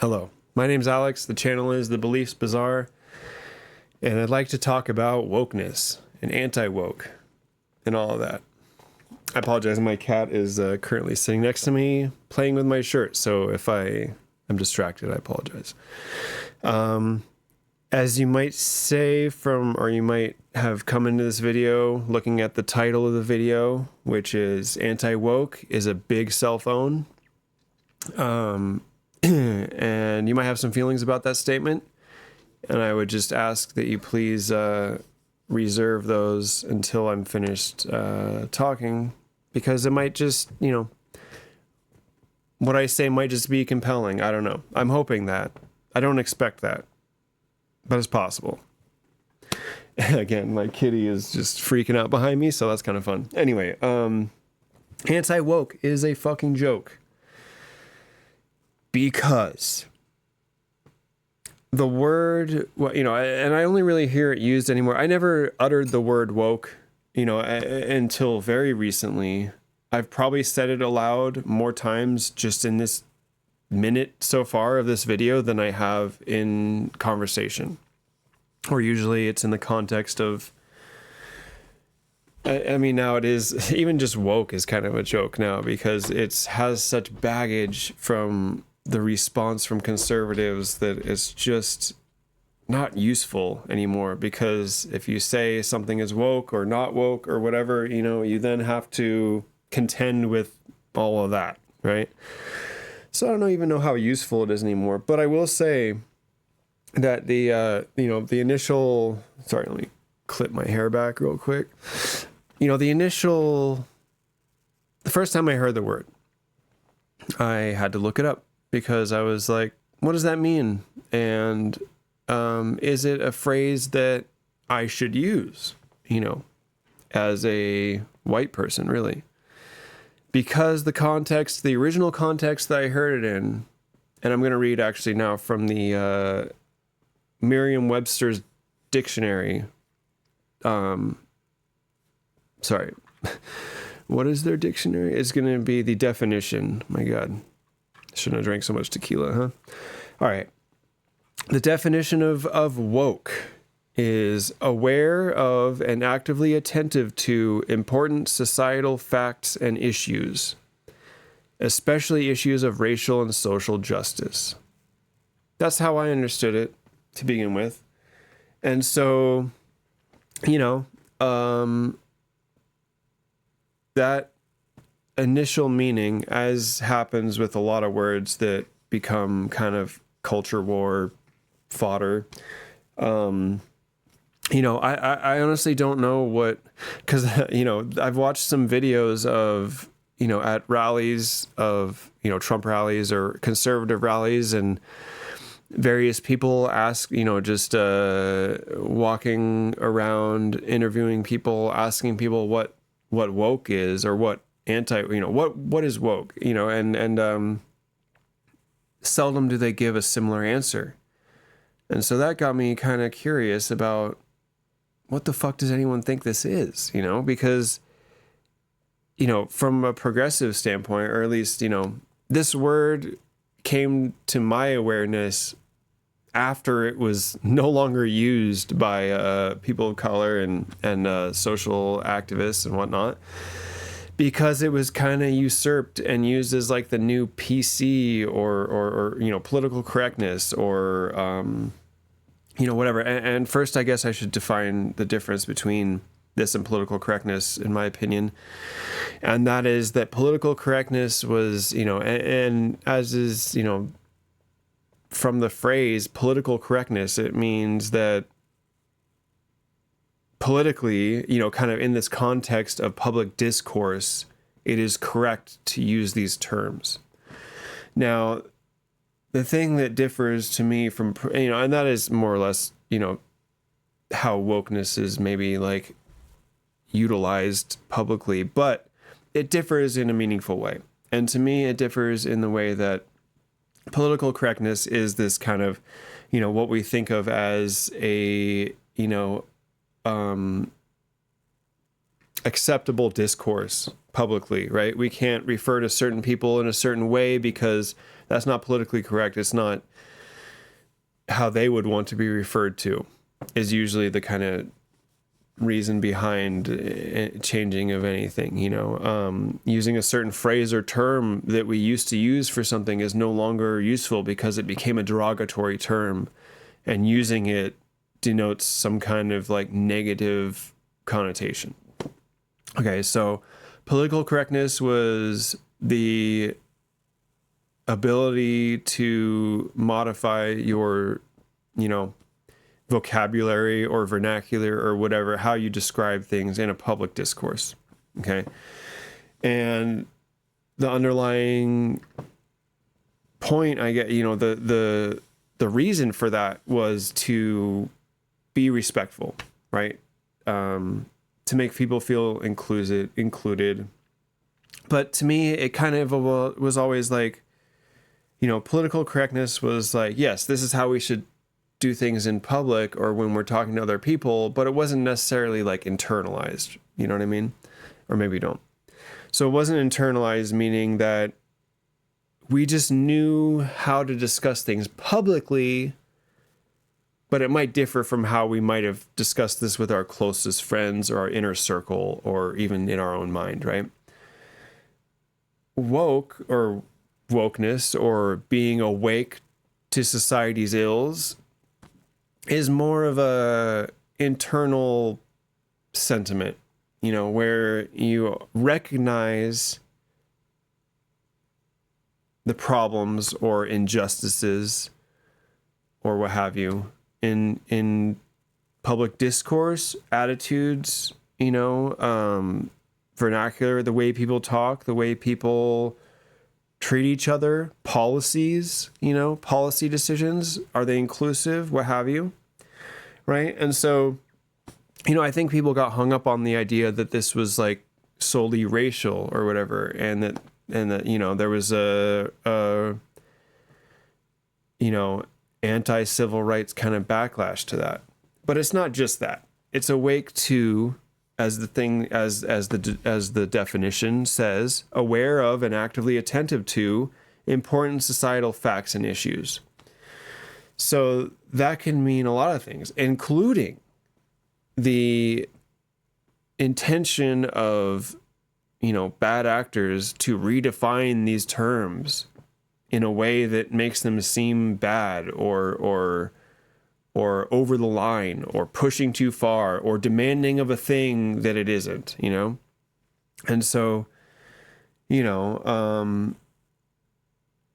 Hello, my name's Alex. The channel is The Beliefs Bazaar, and I'd like to talk about wokeness and anti-woke and all of that. I apologize. My cat is currently sitting next to me playing with my shirt, so if I am distracted, I apologize. As you might say or you might have come into this video looking at the title of the video, which is anti-woke is a big cell phone. And you might have some feelings about that statement, and I would just ask that you please reserve those until I'm finished talking, because it might just, what I say might just be compelling. I don't know. I'm hoping that. I don't expect that, but it's possible. Again, my kitty is just freaking out behind me, so that's kind of fun. Anyway, anti-woke is a fucking joke. Because the word, and I only really hear it used anymore. I never uttered the word woke, until very recently. I've probably said it aloud more times just in this minute so far of this video than I have in conversation. Or usually it's in the context of, now it is, even just woke is kind of a joke now, because it has such baggage from the response from conservatives that it's just not useful anymore. Because if you say something is woke or not woke or whatever, you then have to contend with all of that, right? So I don't even know how useful it is anymore. But I will say that the initial, sorry, let me clip my hair back real quick. The first time I heard the word, I had to look it up, because I was like, what does that mean? And is it a phrase that I should use, as a white person, really? Because the original context that I heard it in, and I'm going to read actually now from the Merriam-Webster's dictionary. Sorry. What is their dictionary? It's going to be the definition. My God. Shouldn't have drank so much tequila, huh? All right. The definition of woke is aware of and actively attentive to important societal facts and issues, especially issues of racial and social justice. That's how I understood it to begin with. And so, that initial meaning, as happens with a lot of words that become kind of culture war fodder, I honestly don't know what, because I've watched some videos of at rallies of Trump rallies or conservative rallies, and various people ask, just walking around interviewing people, asking people what woke is, or what what is woke, and seldom do they give a similar answer. And so that got me kind of curious about what the fuck does anyone think this is, because, from a progressive standpoint, or at least, this word came to my awareness after it was no longer used by people of color and social activists and whatnot, because it was kind of usurped and used as like the new PC or political correctness or whatever. And first, I guess I should define the difference between this and political correctness, in my opinion. And that is that political correctness was, and as is, from the phrase political correctness, it means that politically, kind of in this context of public discourse, it is correct to use these terms. Now, the thing that differs to me from, and that is more or less, how wokeness is maybe like utilized publicly, but it differs in a meaningful way. And to me, it differs in the way that political correctness is this kind of, what we think of as a, acceptable discourse publicly, right? We can't refer to certain people in a certain way because that's not politically correct. It's not how they would want to be referred to, is usually the kind of reason behind changing of anything. Using a certain phrase or term that we used to use for something is no longer useful because it became a derogatory term, and using it denotes some kind of like negative connotation. Okay, so political correctness was the ability to modify your, vocabulary or vernacular or whatever, how you describe things in a public discourse. Okay. And the underlying point, I get, the reason for that was to be respectful, right? To make people feel included. But to me, it kind of was always like, political correctness was like, yes, this is how we should do things in public or when we're talking to other people, but it wasn't necessarily like internalized. You know what I mean? Or maybe you don't. So it wasn't internalized, meaning that we just knew how to discuss things publicly, but it might differ from how we might have discussed this with our closest friends or our inner circle or even in our own mind, right? Woke or wokeness or being awake to society's ills is more of a internal sentiment, where you recognize the problems or injustices or what have you in public discourse, attitudes, vernacular, the way people talk, the way people treat each other, policies, policy decisions, are they inclusive, what have you, right? And so, I think people got hung up on the idea that this was like solely racial or whatever, and that there was a anti-civil rights kind of backlash to that. But it's not just that. It's awake to, as the definition says, aware of and actively attentive to important societal facts and issues. So that can mean a lot of things, including the intention of, bad actors to redefine these terms in a way that makes them seem bad or over the line or pushing too far or demanding of a thing that it isn't, And so,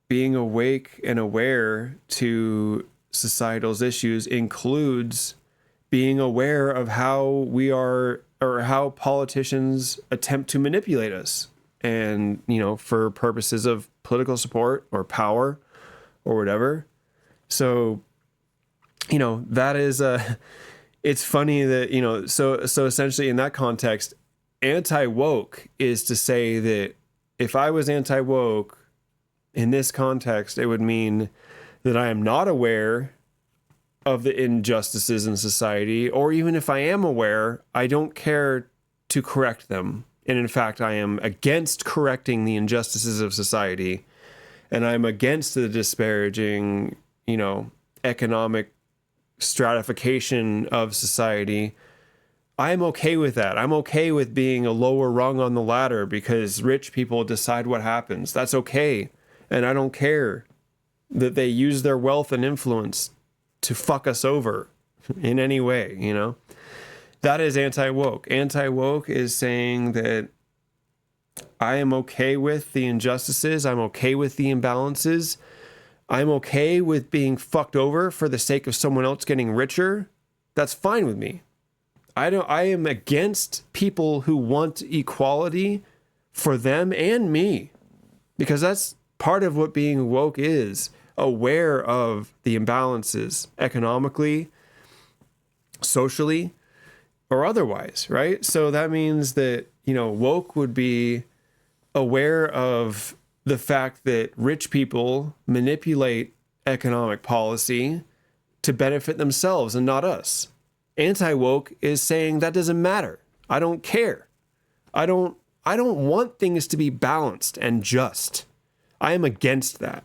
being awake and aware to societal's issues includes being aware of how we are, or how politicians attempt to manipulate us and, for purposes of political support or power or whatever. So, that is it's funny that, so essentially in that context, anti-woke is to say that if I was anti-woke in this context, it would mean that I am not aware of the injustices in society, or even if I am aware, I don't care to correct them. And in fact, I am against correcting the injustices of society, and I'm against the disparaging, economic stratification of society. I'm okay with that. I'm okay with being a lower rung on the ladder because rich people decide what happens. That's okay. And I don't care that they use their wealth and influence to fuck us over in any way, That is anti-woke. Anti-woke is saying that I am okay with the injustices. I'm okay with the imbalances. I'm okay with being fucked over for the sake of someone else getting richer. That's fine with me. I am against people who want equality for them and me, because that's part of what being woke is, aware of the imbalances economically, socially, or otherwise, right? So that means that, woke would be aware of the fact that rich people manipulate economic policy to benefit themselves and not us. Anti-woke is saying that doesn't matter. I don't care. I don't I don't want things to be balanced and just. I am against that.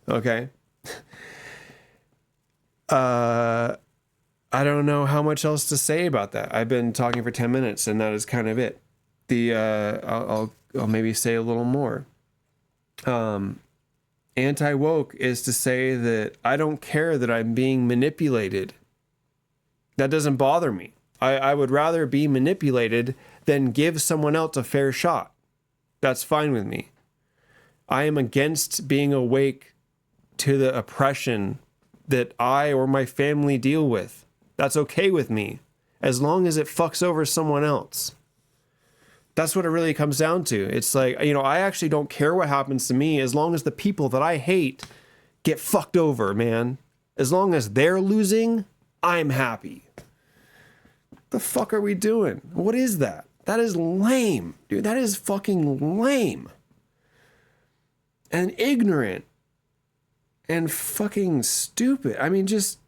Okay? I don't know how much else to say about that. I've been talking for 10 minutes and that is kind of it. I'll maybe say a little more. Anti-woke is to say that I don't care that I'm being manipulated. That doesn't bother me. I would rather be manipulated than give someone else a fair shot. That's fine with me. I am against being awake to the oppression that I or my family deal with. That's okay with me, as long as it fucks over someone else. That's what it really comes down to. It's like, I actually don't care what happens to me as long as the people that I hate get fucked over, man. As long as they're losing, I'm happy. The fuck are we doing? What is that? That is lame, dude. That is fucking lame. And ignorant. And fucking stupid. I mean, just...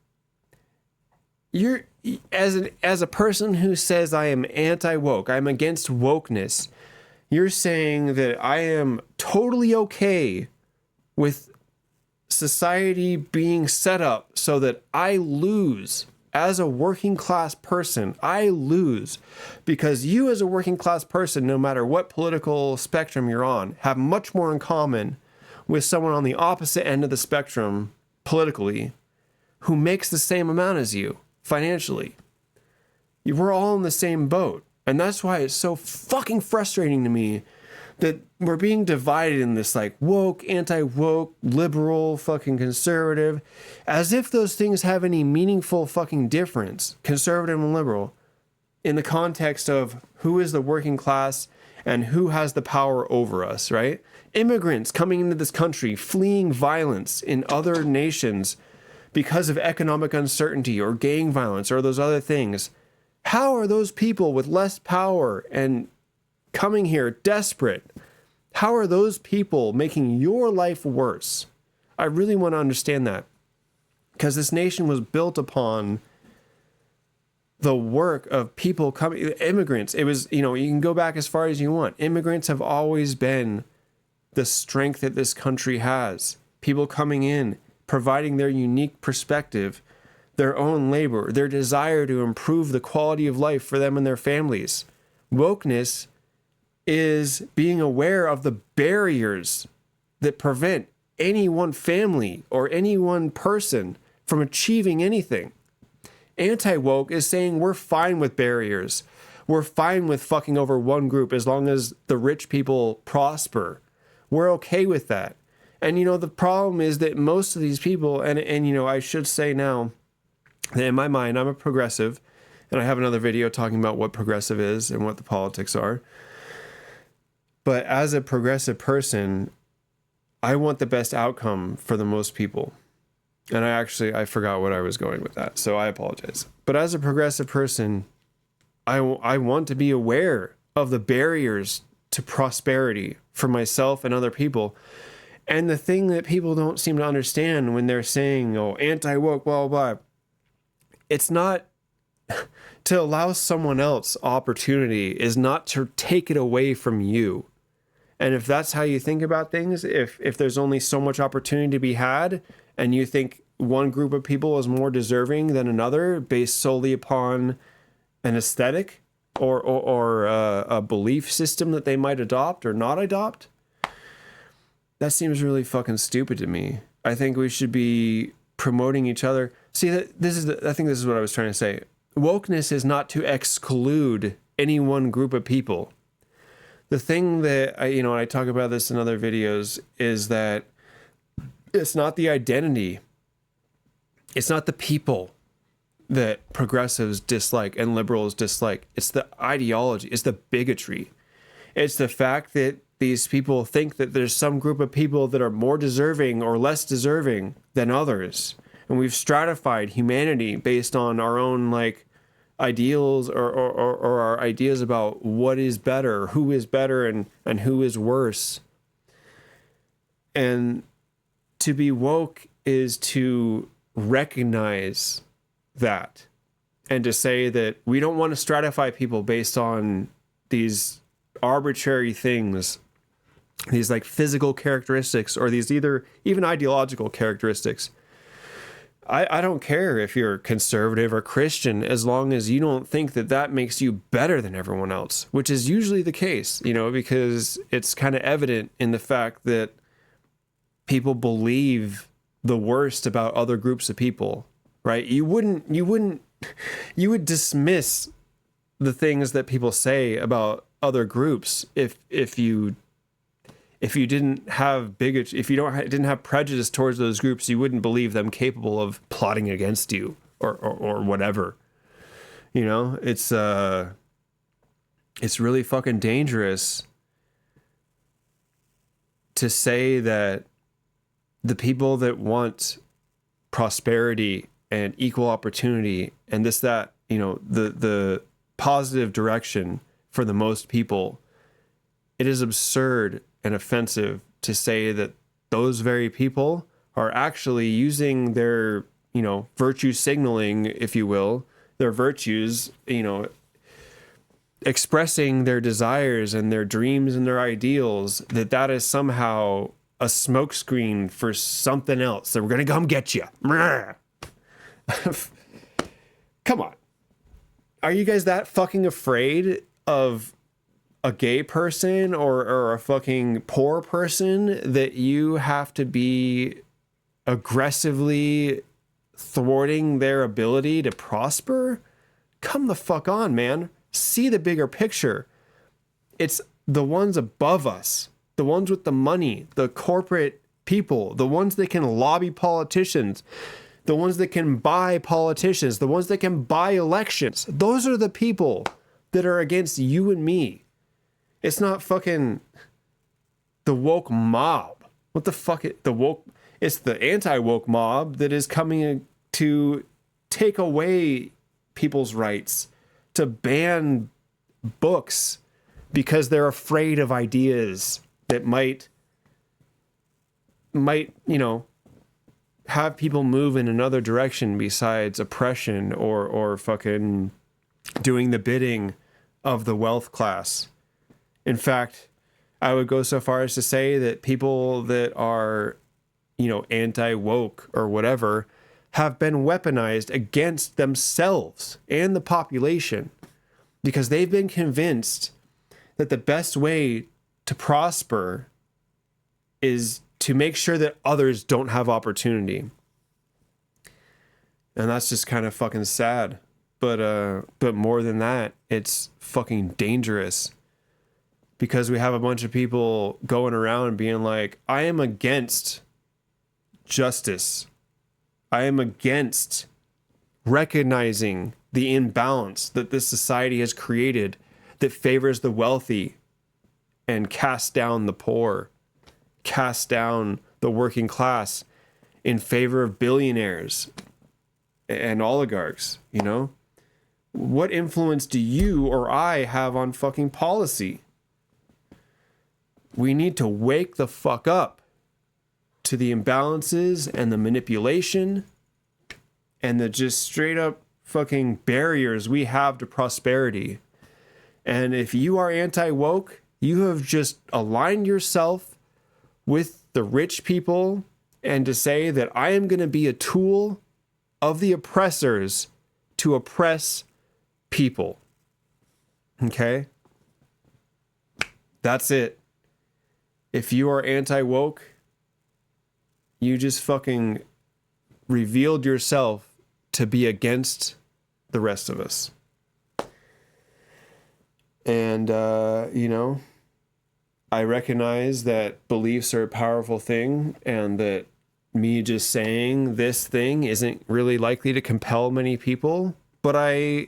You're... As a person who says I am anti-woke, I'm against wokeness, you're saying that I am totally okay with society being set up so that I lose. As a working class person, I lose because you as a working class person, no matter what political spectrum you're on, have much more in common with someone on the opposite end of the spectrum politically who makes the same amount as you financially. We're all in the same boat. And that's why it's so fucking frustrating to me that we're being divided in this like woke, anti-woke, liberal, fucking conservative, as if those things have any meaningful fucking difference, conservative and liberal, in the context of who is the working class and who has the power over us, right? Immigrants coming into this country, fleeing violence in other nations because of economic uncertainty or gang violence or those other things. How are those people with less power and coming here desperate, how are those people making your life worse? I really want to understand that. Because this nation was built upon the work of people coming, immigrants. It was, you can go back as far as you want. Immigrants have always been the strength that this country has. People coming in, providing their unique perspective, their own labor, their desire to improve the quality of life for them and their families. Wokeness is being aware of the barriers that prevent any one family or any one person from achieving anything. Anti-woke is saying we're fine with barriers. We're fine with fucking over one group as long as the rich people prosper. We're okay with that. And, the problem is that most of these people, and I should say now that in my mind, I'm a progressive, and I have another video talking about what progressive is and what the politics are. But as a progressive person, I want the best outcome for the most people. And I forgot what I was going with that, so I apologize. But as a progressive person, I want to be aware of the barriers to prosperity for myself and other people. And the thing that people don't seem to understand when they're saying, anti-woke, blah, blah, blah, it's not to allow someone else opportunity is not to take it away from you. And if that's how you think about things, if there's only so much opportunity to be had and you think one group of people is more deserving than another based solely upon an aesthetic or a belief system that they might adopt or not adopt, that seems really fucking stupid to me. I think we should be promoting each other. See, I think this is what I was trying to say. Wokeness is not to exclude any one group of people. The thing that I talk about this in other videos is that it's not the identity. It's not the people that progressives dislike and liberals dislike. It's the ideology. It's the bigotry. It's the fact that these people think that there's some group of people that are more deserving or less deserving than others. And we've stratified humanity based on our own ideals or our ideas about what is better, who is better and who is worse. And to be woke is to recognize that and to say that we don't want to stratify people based on these arbitrary things, these like physical characteristics, or these even ideological characteristics. I don't care if you're conservative or Christian, as long as you don't think that that makes you better than everyone else, which is usually the case, because it's kind of evident in the fact that people believe the worst about other groups of people, right? You would dismiss the things that people say about other groups if you didn't have didn't have prejudice towards those groups. You wouldn't believe them capable of plotting against you or whatever. It's really fucking dangerous to say that the people that want prosperity and equal opportunity and the positive direction for the most people, it is absurd and offensive to say that those very people are actually using their, virtue signaling, if you will, their virtues, expressing their desires and their dreams and their ideals, that is somehow a smokescreen for something else, that we're going to come get you. Come on. Are you guys that fucking afraid of a gay person or a fucking poor person that you have to be aggressively thwarting their ability to prosper? Come the fuck on, man. See the bigger picture. It's the ones above us, the ones with the money, the corporate people, the ones that can lobby politicians, the ones that can buy politicians, the ones that can buy elections. Those are the people that are against you and me. It's not fucking the woke mob. What the fuck? It's the anti-woke mob that is coming to take away people's rights, to ban books because they're afraid of ideas that might have people move in another direction besides oppression or fucking doing the bidding of the wealth class. In fact, I would go so far as to say that people that are, anti-woke or whatever have been weaponized against themselves and the population because they've been convinced that the best way to prosper is to make sure that others don't have opportunity. And that's just kind of fucking sad. But more than that, it's fucking dangerous. Because we have a bunch of people going around being like, I am against justice. I am against recognizing the imbalance that this society has created that favors the wealthy and casts down the poor, casts down the working class in favor of billionaires and oligarchs, What influence do you or I have on fucking policy? We need to wake the fuck up to the imbalances and the manipulation and the just straight up fucking barriers we have to prosperity. And if you are anti-woke, you have just aligned yourself with the rich people and to say that I am going to be a tool of the oppressors to oppress people. Okay? That's it. If you are anti-woke, you just fucking revealed yourself to be against the rest of us. And, I recognize that beliefs are a powerful thing and that me just saying this thing isn't really likely to compel many people. But I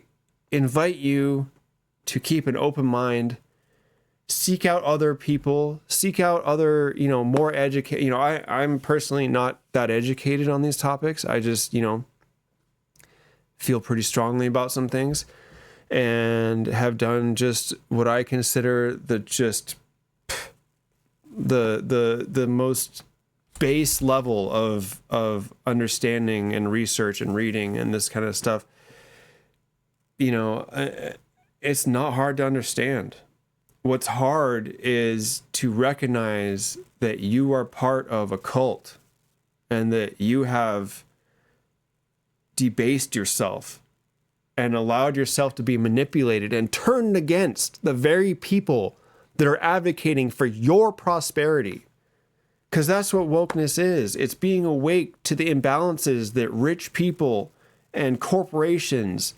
invite you to keep an open mind. Seek out other people, seek out other, more educated, I'm personally not that educated on these topics. I just, feel pretty strongly about some things and have done just what I consider the most base level of understanding and research and reading and this kind of stuff. It's not hard to understand. what's hard is to recognize that you are part of a cult and that you have debased yourself and allowed yourself to be manipulated and turned against the very people that are advocating for your prosperity. Because that's what wokeness is. It's being awake to the imbalances that rich people and corporations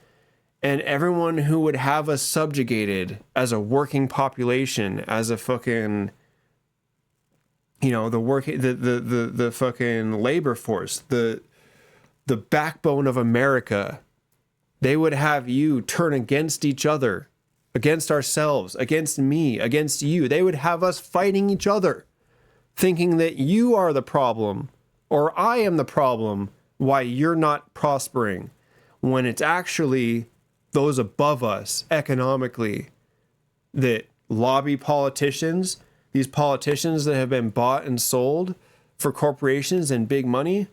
and everyone who would have us subjugated as a working population, as a fucking, you know, the fucking labor force, the backbone of America. They would have you turn against each other, against ourselves, against me, against you. They would have us fighting each other, thinking that you are the problem or I am the problem why you're not prospering, when it's actually those above us economically that lobby politicians, these politicians that have been bought and sold for corporations and big money.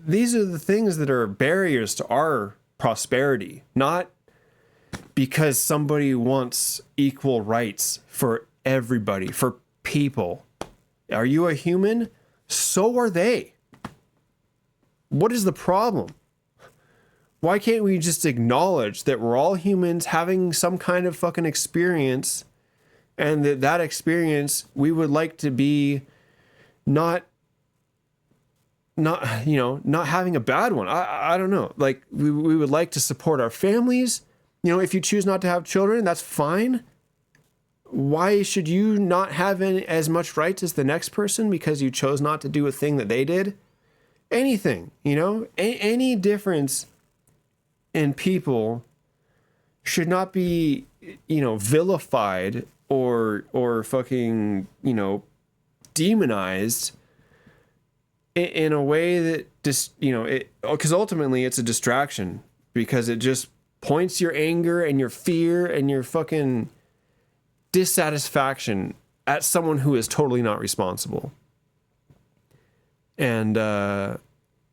These are the things that are barriers to our prosperity, not because somebody wants equal rights for everybody, for people. Are you a human? So are they. What is the problem? Why can't we just acknowledge that we're all humans having some kind of fucking experience, and that experience we would like to be not having a bad one. I don't know. Like we would like to support our families. You know, if you choose not to have children, that's fine. Why should you not have as much rights as the next person because you chose not to do a thing that they did? Anything, you know, any difference in people should not be, you know, vilified or fucking, you know, demonized in a way that just, you know, because ultimately it's a distraction, because it just points your anger and your fear and your fucking dissatisfaction at someone who is totally not responsible. And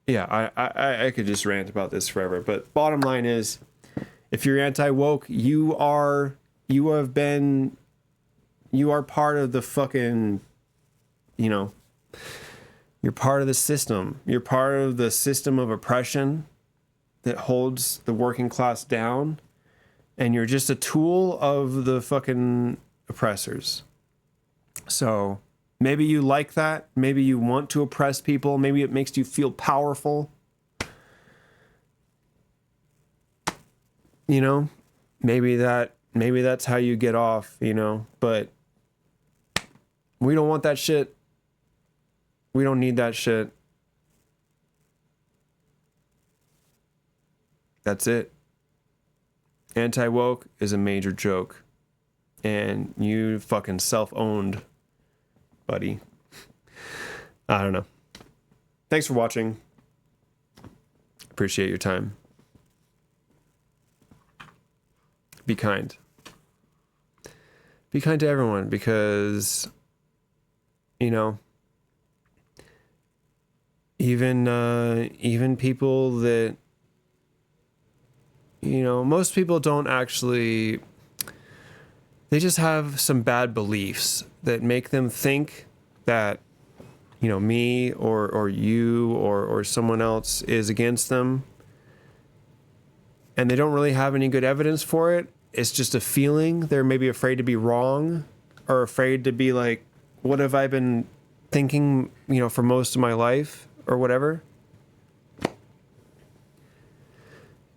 yeah, I could just rant about this forever, but bottom line is, if you're anti-woke, you are part of the fucking, you know, you're part of the system. You're part of the system of oppression that holds the working class down, and you're just a tool of the fucking oppressors. So maybe you like that. Maybe you want to oppress people. Maybe it makes you feel powerful. You know, maybe that's how you get off, you know, but we don't want that shit. We don't need that shit. That's it. Anti-woke is a major joke. And you fucking self-owned, buddy. I don't know. Thanks for watching. Appreciate your time. Be kind. Be kind to everyone, because, you know, even people that, you know, most people don't actually, they just have some bad beliefs that make them think that, you know, me or you or someone else is against them. And they don't really have any good evidence for it. It's just a feeling. They're maybe afraid to be wrong, or afraid to be like, what have I been thinking, you know, for most of my life or whatever.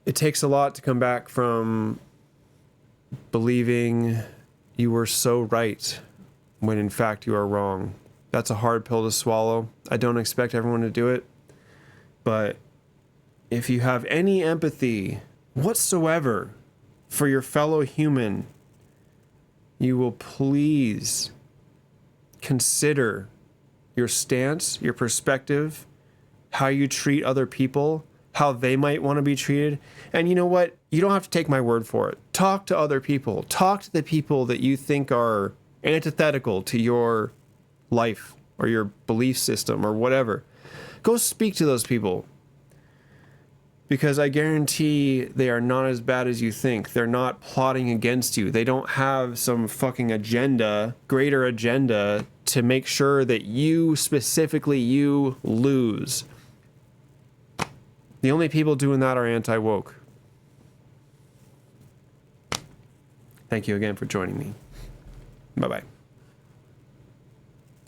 It takes a lot to come back from believing you were so right when in fact you are wrong. That's a hard pill to swallow. I don't expect everyone to do it. But if you have any empathy whatsoever for your fellow human, you will please consider your stance, your perspective, how you treat other people, how they might want to be treated. And you know what? You don't have to take my word for it. Talk to other people. Talk to the people that you think are antithetical to your life or your belief system or whatever. Go speak to those people. Because I guarantee they are not as bad as you think. They're not plotting against you. They don't have some fucking agenda, greater agenda, to make sure that you, specifically you, lose. The only people doing that are anti-woke. Thank you again for joining me. Bye-bye.